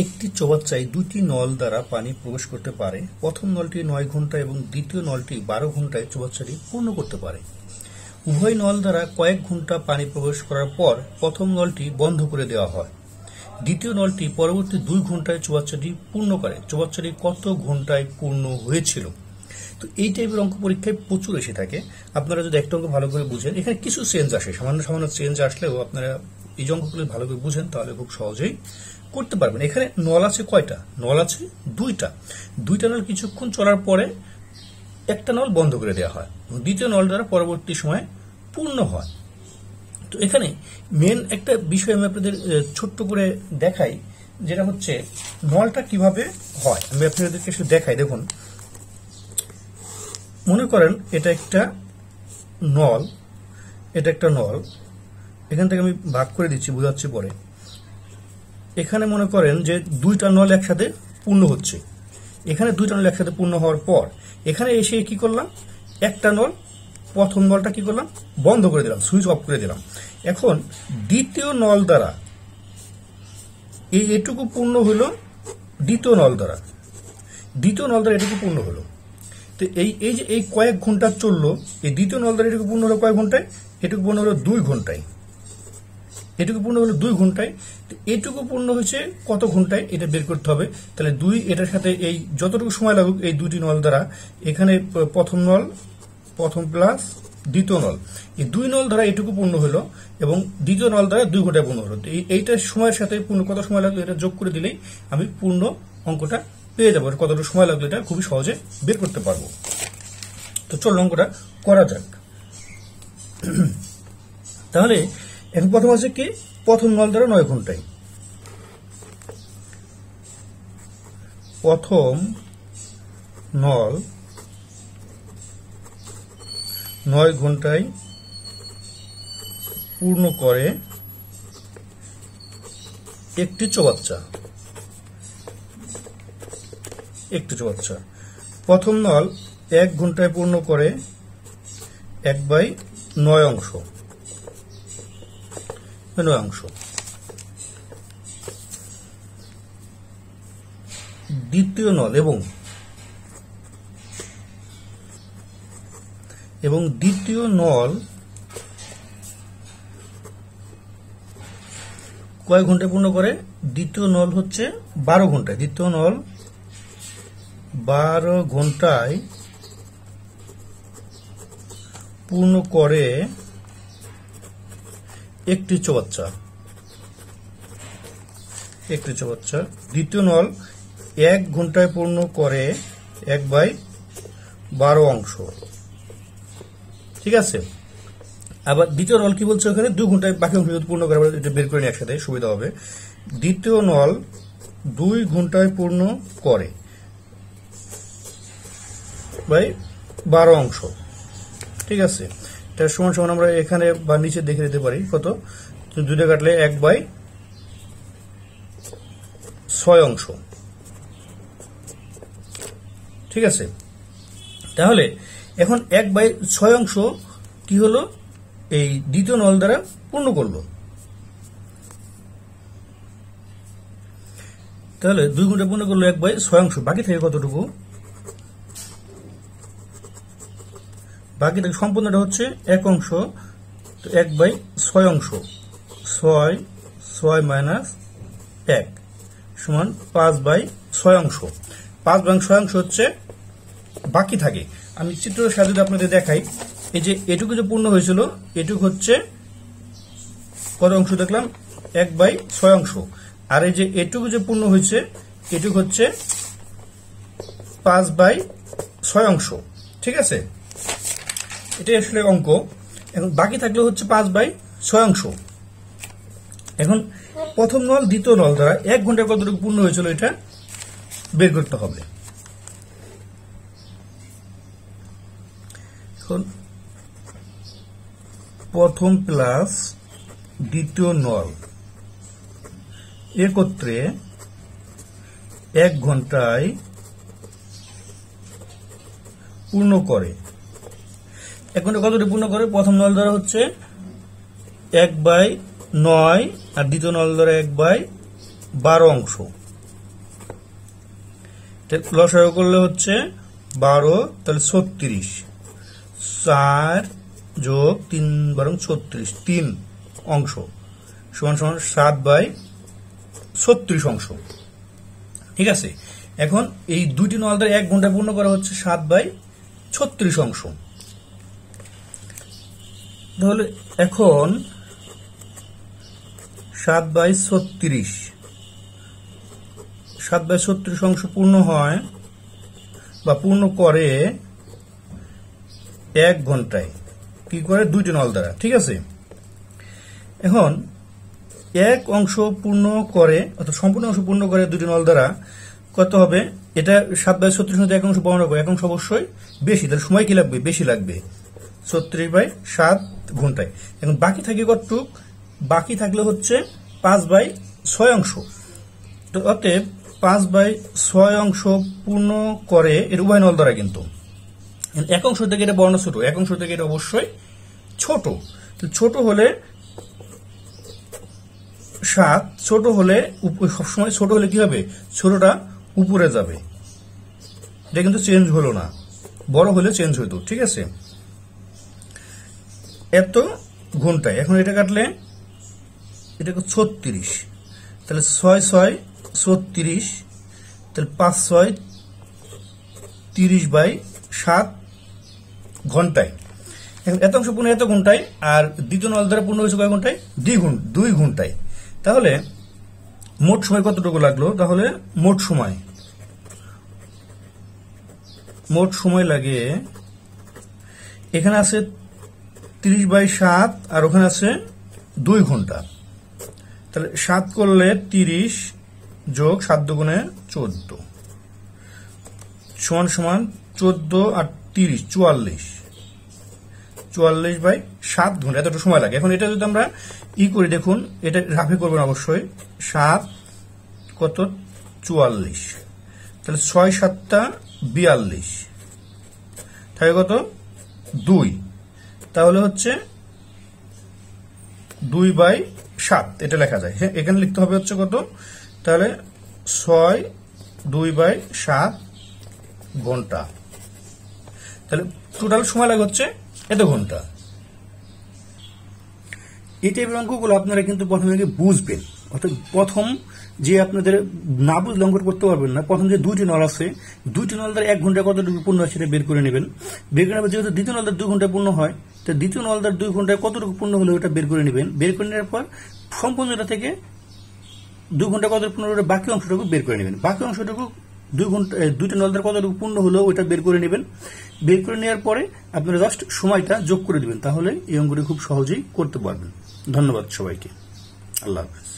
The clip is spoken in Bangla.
একটি চৌবাচ্চায় দুটি নল দ্বারা পানি প্রবেশ করতে পারে। প্রথম নলটি 9 ঘন্টা এবং দ্বিতীয় নলটি 12 ঘন্টায় চৌবাচ্চাটি পূর্ণ করতে পারে। উভয় নল দ্বারা কয়েক ঘন্টা পানি প্রবেশ করার পর প্রথম নলটি বন্ধ করে দেওয়া হয়। দ্বিতীয় নলটি পরবর্তী 2 ঘন্টায় চৌবাচ্চাটি পূর্ণ করে। চৌবাচ্চাটি কত ঘন্টায় পূর্ণ হয়েছিল? তো এই টাইপের অঙ্ক পরীক্ষায় প্রচুর এসে থাকে। আপনারা যদি একটা অঙ্ক ভালো করে বুঝেন, এখানে কিছু চেঞ্জ আসে, সামান্য সামান্য চেঞ্জ আসলেও আপনারা এই অঙ্কগুলো ভালো করে বুঝেন তাহলে খুব সহজেই করতে পারবেন। এখানে নল আছে কয়টা? নল আছে দুইটা নল কিছুক্ষণ চলার পরে একটা নল বন্ধ করে দেওয়া হয়, দ্বিতীয় নল দ্বারা পরবর্তী সময় পূর্ণ হয়। তো এখানে মেন একটা বিষয় আমি আপনাদের ছোট্ট করে দেখাই, যেটা হচ্ছে নলটা কিভাবে হয়। আমি আপনাদেরকে একটু দেখাই। দেখুন, মনে করেন এটা একটা নল, এখান থেকে আমি ভাগ করে দিচ্ছি, বোঝাচ্ছি পরে। এখানে মনে করেন যে দুইটা নল একসাথে পূর্ণ হচ্ছে। এখানে দুইটা নল একসাথে পূর্ণ হওয়ার পর এখানে এসে কি করলাম, একটা নল, প্রথম নলটা কি করলাম, বন্ধ করে দিলাম, সুইচ অফ করে দিলাম। এখন দ্বিতীয় নল দ্বারা এটুকু পূর্ণ হলো, দ্বিতীয় নল দ্বারা এটুকু পূর্ণ হলো। তো এই যে এই কয়েক ঘন্টা চললো, এই দ্বিতীয় নল দ্বারা এটুকু পূর্ণ হলো কয়েক ঘন্টায়? এটুকু পূর্ণ হলো 2 ঘন্টায়। এটুকু পূর্ণ হয়েছে কত ঘন্টায়, এটা বের করতে হবে। তাহলে 2 এটার সাথে এই যতটুকু সময় লাগুক এই দুটি নল দ্বারা, এখানে প্রথম প্লাস দ্বিতীয় নল, এই 2 নল দ্বারা এটুকু পূর্ণ হলো এবং দ্বিতীয় নল দ্বারা 2 ঘন্টায় পূর্ণ হলো। এইটার সময়ের সাথে পূর্ণ কত সময় লাগলো এটা যোগ করে দিলেই আমি পূর্ণ অঙ্কটা পেয়ে যাবো। কতটুকু সময় লাগলো এটা খুবই সহজে বের করতে পারবো। তো চলো অঙ্কটা করা যাক। তাহলে এখন প্রথম আছে কি, প্রথম নল দ্বারা 9 ঘন্টায়। প্রথম নল 9 ঘন্টায় পূর্ণ করে একটি চৌবাচ্চা। প্রথম নল 1 ঘন্টায় পূর্ণ করে 1/9 অংশ। দ্বিতীয় নল এবং দ্বিতীয় নল কয় ঘন্টায় পূর্ণ করে? দ্বিতীয় নল হচ্ছে 12 ঘন্টায়। দ্বিতীয় নল 12 ঘন্টায় পূর্ণ করে একটি চৌবাচ্চা। দ্বিতীয় নল 1 ঘন্টায় পূর্ণ করে 1/12 অংশ। ঠিক আছে। আবার দ্বিতীয় নল কি বলছে, ওখানে 2 ঘন্টায় বাকি অংশ পূর্ণ করে, এটা বের করে নিয়ে একসাথে সুবিধা হবে। দ্বিতীয় নল 2 ঘন্টায় পূর্ণ করে 12 অংশ। ঠিক আছে। এটা সমান সমান আমরা এখানে বা নিচে দেখে দিতে পারি কত, 2 কাটলে 1/6 অংশ। ঠিক আছে। তাহলে এখন 1/6 অংশ কি হলো, এই দ্বিতীয় নল দ্বারা পূর্ণ করলো। তাহলে 2 ঘন্টা পূর্ণ করলো 1/6 অংশ। বাকি থেকে কতটুকু? বাকি থেকে সম্পূর্ণটা হচ্ছে 1 অংশ। তো 1/6 অংশ, 6 মাইনাস 1 সমান 5/6 অংশ। 5/6 অংশ হচ্ছে বাকি থাকে। আমি চিত্রের সাহায্যে আপনাদের দেখাই। এই যে এটুকু যে পূর্ণ হয়েছিল, এটুকু হচ্ছে কত অংশ দেখলাম? 1/6 অংশ। আর এই যে এটুকু যে পূর্ণ হয়েছে, এটুকু হচ্ছে 5/6 অংশ। ঠিক আছে, এটাই আসলে অঙ্ক। এখন বাকি থাকলে হচ্ছে 5/6 অংশ। এখন প্রথম নল দ্বিতীয় নল দ্বারা 1 ঘন্টায় কতটুকু পূর্ণ হয়েছিল এটা বের করতে হবে। এখন প্রথম প্লাস দ্বিতীয় নল একত্রে 1 ঘন্টায় পূর্ণ করে। 1 ঘন্টা কতটুকু পূর্ণ করে? প্রথম নল দ্বারা হচ্ছে 1/9 আর দ্বিতীয় নল দ্বারা 1/12 অংশ। লসাগু করলে হচ্ছে 12, তাহলে 36, 4 যোগ 3 বরং 36, 3 অংশ সমান সমান 7/36 অংশ। ঠিক আছে, এখন এই দুইটি নল দ্বারা 1 ঘন্টা পূর্ণ করা হচ্ছে 7/36 অংশ। তাহলে এখন 7/36 অংশ পূর্ণ হয় বা পূর্ণ করে 1 ঘন্টায়, কি করে? দুইটি নল দ্বারা। ঠিক আছে, এখন 1 অংশ পূর্ণ করে অর্থাৎ সম্পূর্ণ অংশ পূর্ণ করে দুইটি নল দ্বারা কত হবে? এটা 7/36 মধ্যে 1 অংশ বর্ণনা করে, 1 অংশ অবশ্যই বেশি, তাহলে সময় কি লাগবে? বেশি লাগবে, 36/7 ঘন্টায়। এখন বাকি থাকে কতটুক? বাকি থাকলে হচ্ছে 5/6 অংশ। তো অতএব 5/6 অংশ পূর্ণ করে এর উভয় নল দ্বারা, কিন্তু 1 অংশ থেকে এটা বর্ণ ছোট, 1 অংশ থেকে এটা অবশ্যই ছোট। তো ছোট হলে 7, ছোট হলে সবসময় ছোট হলে কি হবে? ছোটটা উপরে যাবে, এটা কিন্তু চেঞ্জ হলো না, বড় হলে চেঞ্জ হইতো। ঠিক আছে, এত ঘন্টায়। এখন এটা কাটলে এটা 36, তাহলে 6/6 36, তাহলে 5/6 30/7 ঘন্টায়। এখন এত অংশ পূর্ণ এত ঘন্টায়, আর দ্বিতীয় নল দ্বারা পূর্ণ হয়েছে কয় ঘন্টায়? 2 ঘন্টায়। তাহলে মোট সময় কতটুকু লাগলো? তাহলে মোট সময় লাগে, এখানে আছে 30/7 আর ওখানে আছে 2 ঘন্টা। তাহলে 7 করলে 30 যোগ 7 দুগুণে 14 সমান সমান 14 আর 30 44/7 ঘন্টা, এতটুকু সময় লাগে। এখন এটা যদি আমরা করি, দেখুন এটা রাফে করবেন অবশ্যই। 7 কত? 44, তাহলে 6/7 42, থাকে কত? 2, তাহলে হচ্ছে 2/7 এটা লেখা যায়। হ্যাঁ, এখানে লিখতে হবে হচ্ছে কত? তাহলে 6 2/7 ঘন্টা। তাহলে টোটাল সময় লাগে হচ্ছে এত ঘন্টা। এই টাইপের অঙ্কগুলো আপনারা কিন্তু প্রথমে বুঝবেন, অর্থাৎ প্রথম যে আপনাদের না বুঝলে অঙ্ক করতে পারবেন না। প্রথম যে 2টি নল আছে, 2টি নল দ্বারা 1 ঘন্টা কতটুকু পূর্ণ হয় সেটা বের করে নেবেন। যেহেতু দ্বিতীয় নল দ্বারা 2 ঘন্টা পূর্ণ হয়, তো দ্বিতীয় নল দ্বারা 2 ঘন্টায় কতটুকু পূর্ণ হলে ওটা বের করে নেবেন। বের করে নেওয়ার পর সম্পূর্ণটা থেকে 2 ঘন্টা কতটুকু পূর্ণ হলে বাকি অংশটুকু বের করে নেবেন। বাকি অংশটুকু 2টি নল দ্বারা কতটুকু পূর্ণ হলো ওইটা বের করে নেবেন। বের করে নেওয়ার পরে আপনারা জাস্ট সময়টা যোগ করে দিবেন, তাহলে এই অঙ্কটি খুব সহজেই করতে পারবেন। ধন্যবাদ সবাইকে, আল্লাহ হাফেজ।